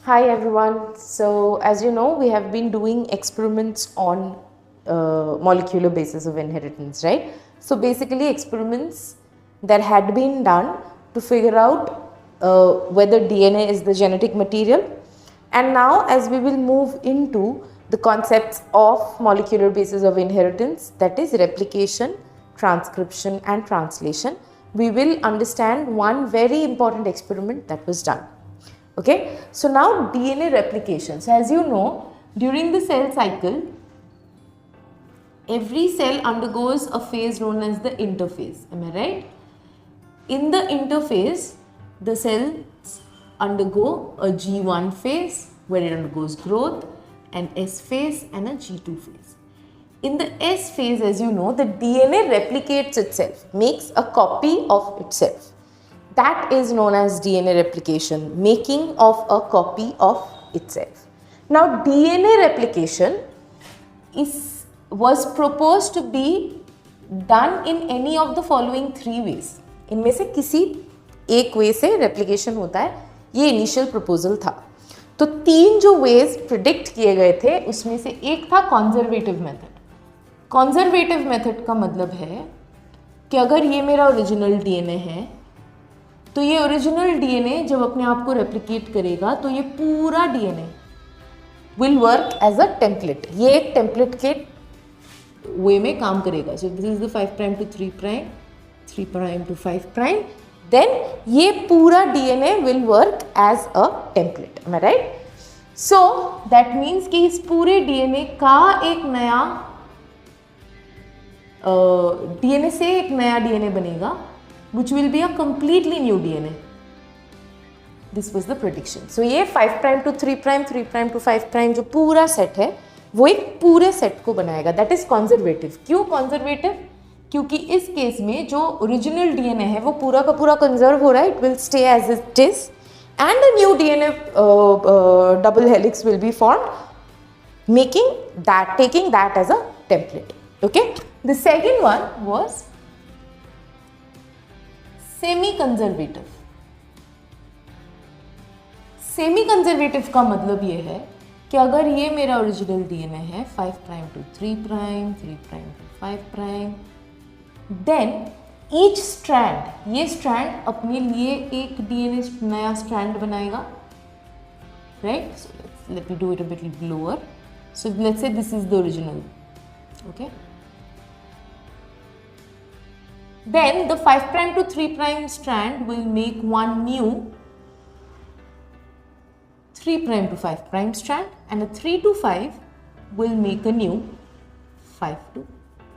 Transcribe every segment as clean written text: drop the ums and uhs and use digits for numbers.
Hi everyone. So as you know, we have been doing experiments on molecular basis of inheritance, right? So basically experiments that had been done to figure out whether DNA is the genetic material. And now as we will move into the concepts of molecular basis of inheritance, that is replication, transcription and translation, we will understand one very important experiment that was done. Okay, so now DNA replication. So as you know, during the cell cycle, every cell undergoes a phase known as the interphase. Am I right? In the interphase, the cells undergo a G1 phase where it undergoes growth, an S phase and a G2 phase. In the S phase, as you know, the DNA replicates itself, makes a copy of itself. That is known as DNA replication, making of a copy of itself. Now, DNA replication was proposed to be done in any of the following three ways. इनमें से किसी एक वे से replication होता है, ये initial proposal था. तो तीन जो ways predict किए गए थे, उसमें से एक था conservative method. Conservative method का मतलब है कि अगर ये मेरा original DNA है, तो ये ओरिजिनल डीएनए जब अपने आप को रेप्लिकेट करेगा तो ये पूरा DNA will work as a template. ये एक टेम्पलेट के वे में काम करेगा. So this is the 5 prime to 3 prime, 3 prime to 5 prime, then ये पूरा DNA will work as a template. Am I right? So that means कि इस पूरे डीएनए का एक नया डीएनए से एक नया डीएनए बनेगा, which will be a completely new DNA. This was the prediction. So ये 5 prime to 3 prime, 3 prime to 5 prime जो पूरा सेट है वो एक पूरे सेट को बनाएगा. That is conservative. क्यों conservative? क्योंकि इस केस में जो ओरिजिनल डीएनए है वो पूरा का पूरा कंजर्व हो रहा है. It will stay as it is and a new DNA double helix will be formed, taking that as a template. Okay. The second one was semi conservative. Semi conservative का मतलब ये है कि अगर ये मेरा ओरिजिनल डीएनए है 5 prime to 3 prime, 3 prime to 5 prime, then each strand, ये स्ट्रैंड अपने लिए एक डीएनए नया स्ट्रैंड बनाएगा, right? So let me do it a bit lower. So let's say this is the original. Okay, then the 5 prime to 3 prime strand will make one new 3 prime to 5 prime strand and a 3 to 5 will make a new 5 to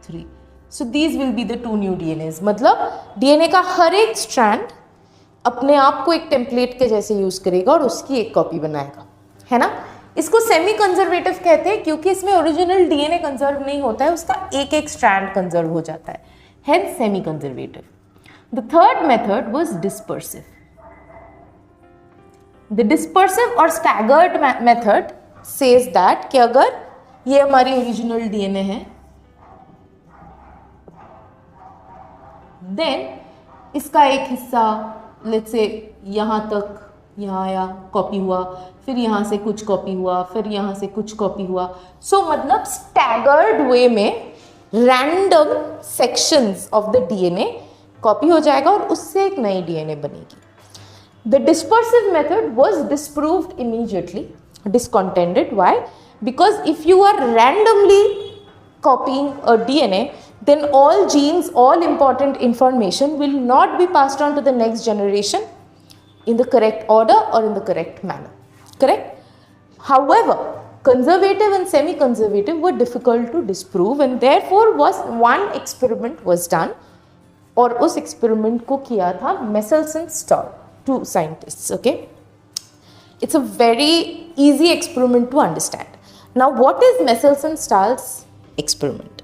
3. So these will be the two new DNAs. मतलब DNA का हर एक strand अपने आप को एक template के जैसे use करेगा और उसकी एक कॉपी बनाएगा, है ना? इसको सेमी कंजर्वेटिव कहते हैं क्योंकि इसमें ओरिजिनल डीएनए कंजर्व नहीं होता है, उसका एक एक स्ट्रैंड कंजर्व हो जाता है. Hence semi-conservative. The third method was dispersive. The dispersive or staggered method says that कि अगर ये हमारी ओरिजिनल डीएनए है, then इसका एक हिस्सा let's say यहाँ तक, यहाँ आया, कॉपी हुआ, फिर यहाँ से कुछ कॉपी हुआ, फिर यहाँ से कुछ कॉपी हुआ. So मतलब staggered way में random sections of the DNA copy हो जाएगा और उससे एक नई डीएनए बनेगी. The dispersive method was disproved immediately, discontented. Why? Because if you are randomly copying a DNA, then all genes, all important information will not be passed on to the next generation in the correct order or in the correct manner. Correct? However, conservative and semi-conservative were difficult to disprove and therefore one experiment was done, और उस experiment को किया था Michelson-Stahl, two scientists. Okay, it's a very easy experiment to understand. Now what is Michelson-Stahl's experiment?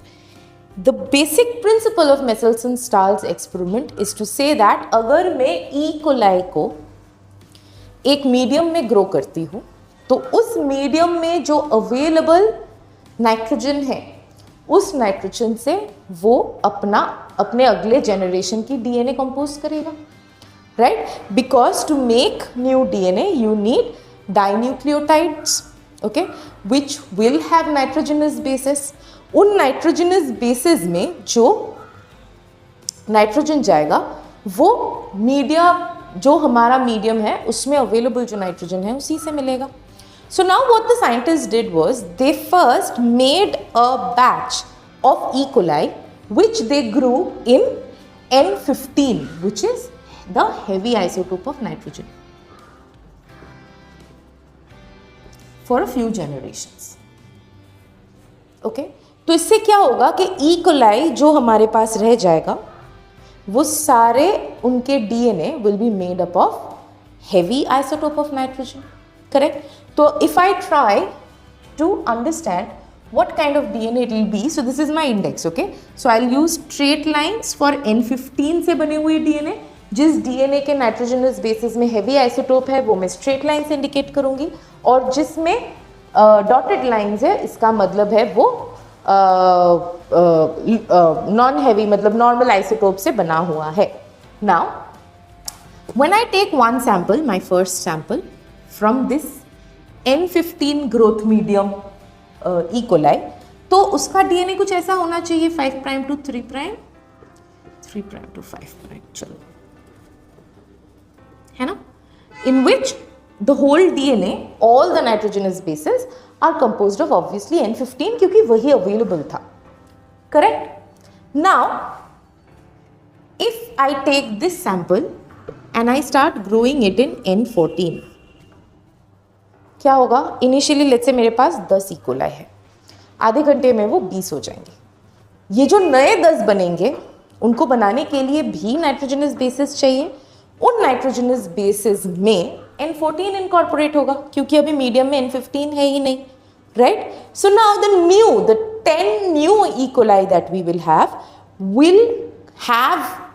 The basic principle of Michelson-Stahl's experiment is to say that अगर मैं E. coli को एक medium में ग्रो करती हूँ तो उस मीडियम में जो अवेलेबल नाइट्रोजन है उस नाइट्रोजन से वो अपने अगले जनरेशन की डीएनए कंपोज करेगा, right? Because to make new DNA you need dinucleotides, okay, which will have nitrogenous bases. उन नाइट्रोजनस बेसिस में जो नाइट्रोजन जाएगा वो जो हमारा मीडियम है उसमें अवेलेबल जो नाइट्रोजन है उसी से मिलेगा। So now what the scientists did was they first made a batch of E. coli which they grew in N15, which is the heavy isotope of nitrogen, for a few generations. Okay? तो इससे क्या होगा कि E. coli जो हमारे पास रह जाएगा वो सारे उनके DNA will be made up of heavy isotope of nitrogen. Correct? So if I try to understand what kind of DNA it will be, so this is my index, okay? So I'll use straight lines for N15 से बने हुए DNA. जिस DNA के nitrogenous bases में heavy isotope है वो मैं straight line से इंडिकेट करूंगी, और जिसमें डॉटेड लाइंस है इसका मतलब है वो नॉन हेवी मतलब नॉर्मल आइसोटोप से बना हुआ है. Now when I take one sample, my first sample from this N15 growth medium E. coli, तो उसका DNA कुछ ऐसा होना चाहिए 5 prime to 3 prime, 3 prime to 5 prime, चलो है ना, in which the whole DNA, all the nitrogenous bases are composed of obviously N15 क्योंकि वही available था. Correct? Now if I take this sample and I start growing it in N14, क्या होगा? Initially let's say मेरे पास 10 E. coli है, आधे घंटे में वो 20 हो जाएंगे. ये जो नए 10 बनेंगे उनको बनाने के लिए भी नाइट्रोजनस बेसिस चाहिए. उन नाइट्रोजनस बेसिस में N14 इनकॉर्पोरेट होगा क्योंकि अभी मीडियम में N15 है ही नहीं, right? So now the 10 new E. coli that we will have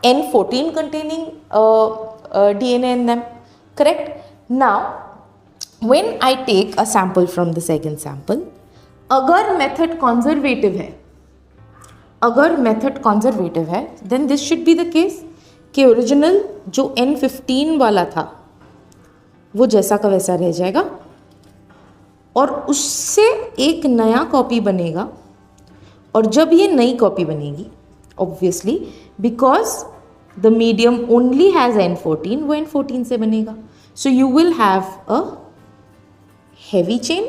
N14 containing DNA in them. Correct? Now when I take a sample from the second sample, अगर method conservative है, then this should be the case कि original जो N15 वाला था वो जैसा का वैसा रह जाएगा और उससे एक नया कॉपी बनेगा. और जब ये नई कॉपी बनेगी, obviously because the medium only has N14, वो N14 से बनेगा. सो you will have a heavy chain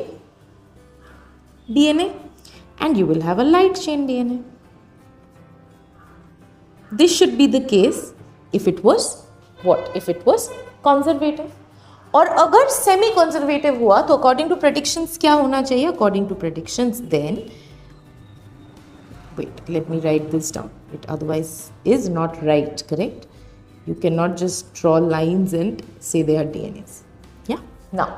DNA and you will have a light chain DNA. This should be the case if it was what? If it was conservative. और अगर semi conservative हुआ तो according to predictions क्या होना चाहिए? According to predictions then, wait, let me write this down. It otherwise is not right, correct? You cannot just draw lines and say they are DNAs. Yeah? Now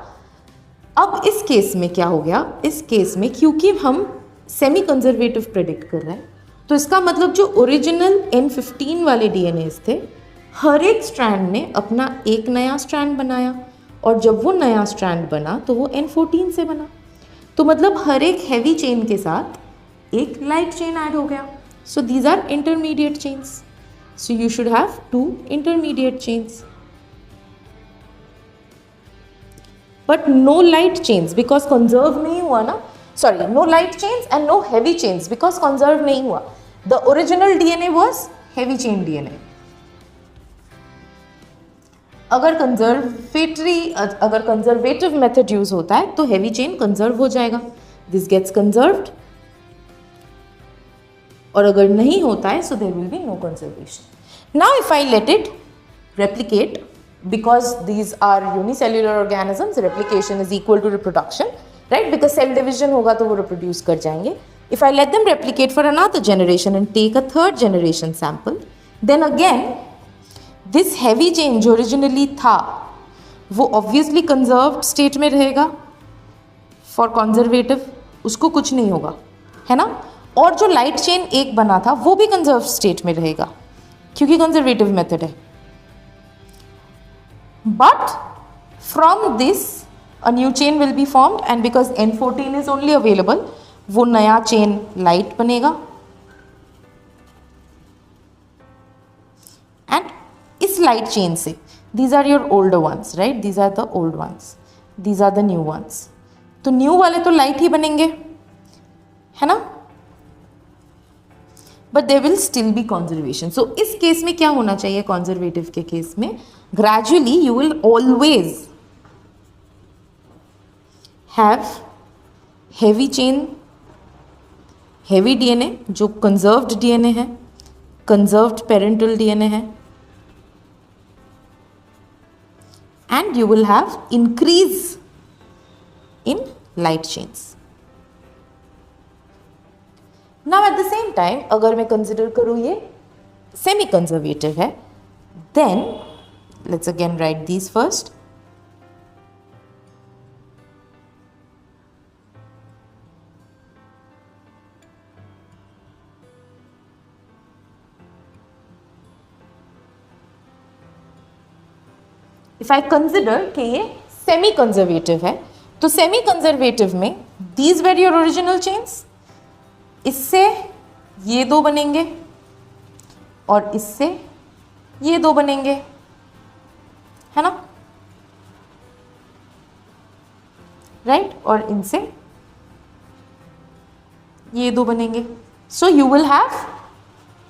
अब इस case में क्या हो गया? इस केस में क्योंकि हम सेमी कंजर्वेटिव प्रेडिक्ट कर रहे हैं तो इसका मतलब जो ओरिजिनल N15 वाले DNAs थे, हर एक स्ट्रैंड ने अपना एक नया स्ट्रैंड बनाया और जब वो नया स्ट्रैंड बना तो वो N14 से बना. तो मतलब हर एक हैवी चेन के साथ एक लाइट चेन ऐड हो गया. So these are intermediate chains. So you should have 2 intermediate chains. But no light chains because conserve नहीं हुआ ना. Sorry, no light chains and no heavy chains because conserve नहीं हुआ. The original DNA was heavy chain DNA. अगर conservative method use होता है तो heavy chain conserve हो जाएगा. This gets conserved. और अगर नहीं होता है so there will be no conservation. Now if I let it replicate, because these are unicellular organisms, replication is equal to reproduction, right? Because cell division होगा तो वो reproduce कर जाएंगे. If I let them replicate for another generation and take a third generation sample, then again this heavy chain जो originally था वो obviously conserved state में रहेगा. For conservative उसको कुछ नहीं होगा, है ना? और जो light chain एक बना था वो भी conserved state में रहेगा क्योंकि conservative method है. But from this a new chain will be formed and because N14 is only available, वो नया chain light बनेगा. And इस light chain से, these are your older ones, right? These are the old ones. these are the new ones. तो new वाले तो light ही बनेंगे, है ना, but there will still be conservation. So इस केस में क्या होना चाहिए कंजर्वेटिव के केस में, gradually you will always have heavy chain, heavy DNA जो कंजर्व्ड डीएनए है, कंजर्व्ड पेरेंटल डीएनए है, and you will have increase in light chains. Now at the same time अगर मैं कंसिडर करूं ये सेमी कंजर्वेटिव है, then let's again write these first. If I consider कि ये सेमी कंजर्वेटिव है, तो सेमी कंजर्वेटिव में these were your original chains, इससे ये दो बनेंगे और इससे ये दो बनेंगे, है ना, राइट, और इनसे ये दो बनेंगे. So you will have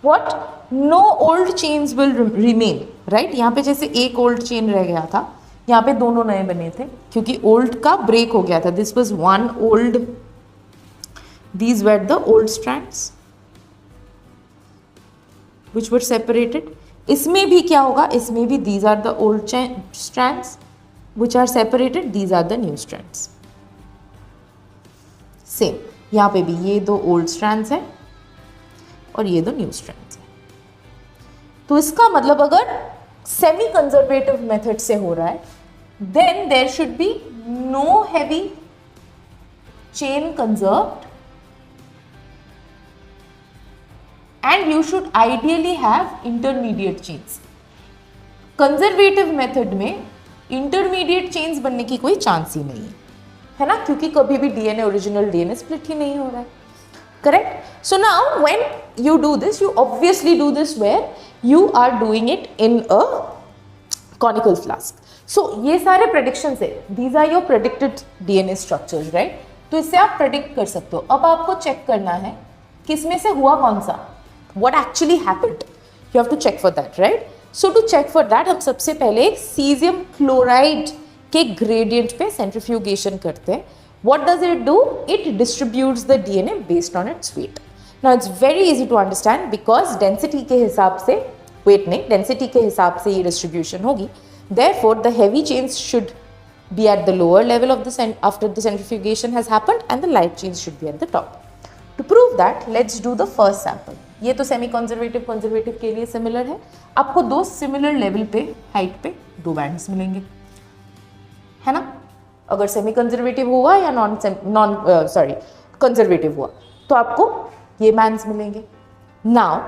what, no old chains will remain, right. यहाँ पे जैसे एक ओल्ड चेन रह गया था, यहाँ पे दोनों नए बने थे क्योंकि ओल्ड का ब्रेक हो गया था. This was one old, these were the old strands which were separated. इसमें भी क्या होगा, इसमें भी these are the old strands which are separated, these are the new strands. Same यहाँ पे भी ये दो old strands है और ये दो new strands है. तो इसका मतलब अगर सेमी कंजर्वेटिव मेथड से हो रहा है, then there should be no heavy chain conserved and you should ideally have intermediate chains. Conservative method में इंटरमीडिएट चेन्स बनने की कोई चांस ही नहीं है ना, क्योंकि कभी भी डीएनए ओरिजिनल डीएनए स्प्लिट ही नहीं हो रहा है, correct. So now when you do this, you obviously do this where you are doing it in a conical flask. So ये सारे प्रेडिक्शन है, these are your predicted DNA structures, right. तो इससे आप प्रेडिक्ट कर सकते हो. अब आपको चेक करना है किसमें से हुआ कौन सा, what actually happened, you have to check for that, right. So to check for that हम सबसे पहले एक सीजियम क्लोराइड के ग्रेडियंट पे सेंट्रीफ्यूगेशन करते हैं. what does it do, it distributes the DNA based on its weight. now it's very easy to understand because density के हिसाब से, weight नहीं, density के हिसाब से ये distribution होगी. therefore the heavy chains should be at the lower level of the after the centrifugation has happened and the light chains should be at the top. To prove that, let's do the first sample. ये तो semi conservative conservative के लिए similar है. आपको दो similar level पे height पे दो बैंड्स मिलेंगे, है ना. अगर सेमी कंजर्वेटिव हुआ या नॉन कंजर्वेटिव हुआ तो आपको ये बैंड्स मिलेंगे. Now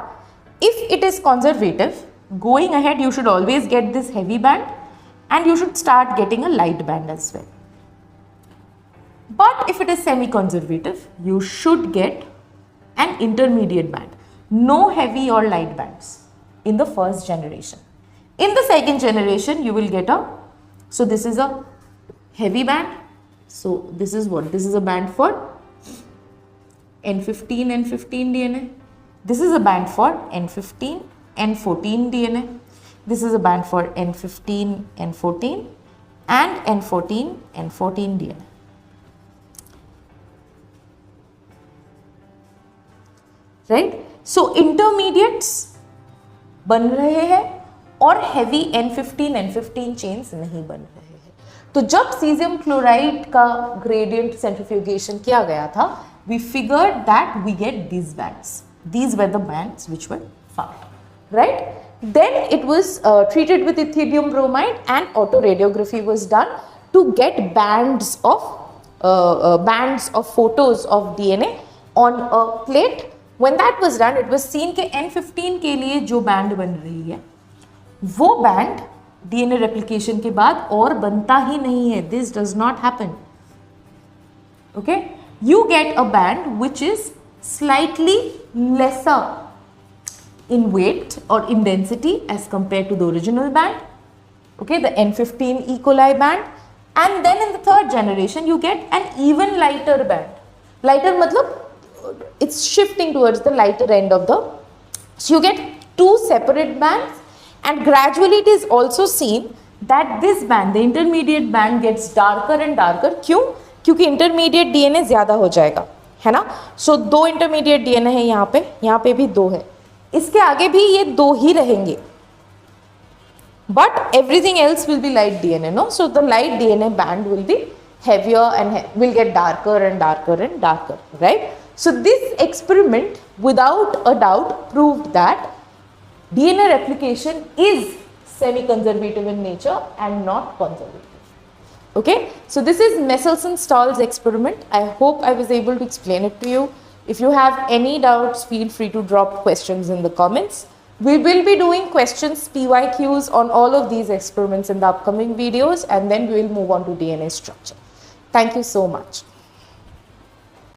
if it is conservative, going ahead you should always get this heavy band and you should start getting a light band as well. But if it is semi-conservative, you should get an intermediate band. No heavy or light bands in the first generation. In the second generation, you will get so this is a heavy band. So this is what? This is a band for N15, N15 DNA. This is a band for N15, N14 DNA. This is a band for N15, N14 and N14, N14 DNA. Right? So intermediates बन रहे हैं और heavy N15, N15 chains नहीं बन रहे हैं. तो जब सीजियम क्लोराइड का gradient centrifugation किया गया था, we figured that we get these bands. These were the bands which were found. Right? Then it was treated with ethidium bromide and autoradiography was done to get bands of photos of DNA on a plate. When that was done, it was seen कि N15 के लिए जो band बन रही है, वो band DNA replication के बाद और बनता ही नहीं है. This does not happen. Okay? You get a band which is slightly lesser in weight or in density as compared to the original band. Okay, the N15 E. coli band and then in the third generation you get an even lighter band. Lighter matlab it's shifting towards the lighter end of the, so you get two separate bands, and gradually it is also seen that this band, the intermediate band, gets darker and darker. क्यों? क्योंकि intermediate DNA ज़्यादा हो जाएगा, है ना? So दो intermediate DNA है यहाँ पे भी दो है, इसके आगे भी ये दो ही रहेंगे, but everything else will be light DNA, no? So the light DNA band will be heavier and will get darker and darker and darker, right? So this experiment without a doubt proved that DNA replication is semi-conservative in nature and not conservative. Okay, so this is Michelson-Stahl's experiment. I hope I was able to explain it to you. If you have any doubts, feel free to drop questions in the comments. We will be doing questions, PYQs on all of these experiments in the upcoming videos, and then we will move on to DNA structure. Thank you so much.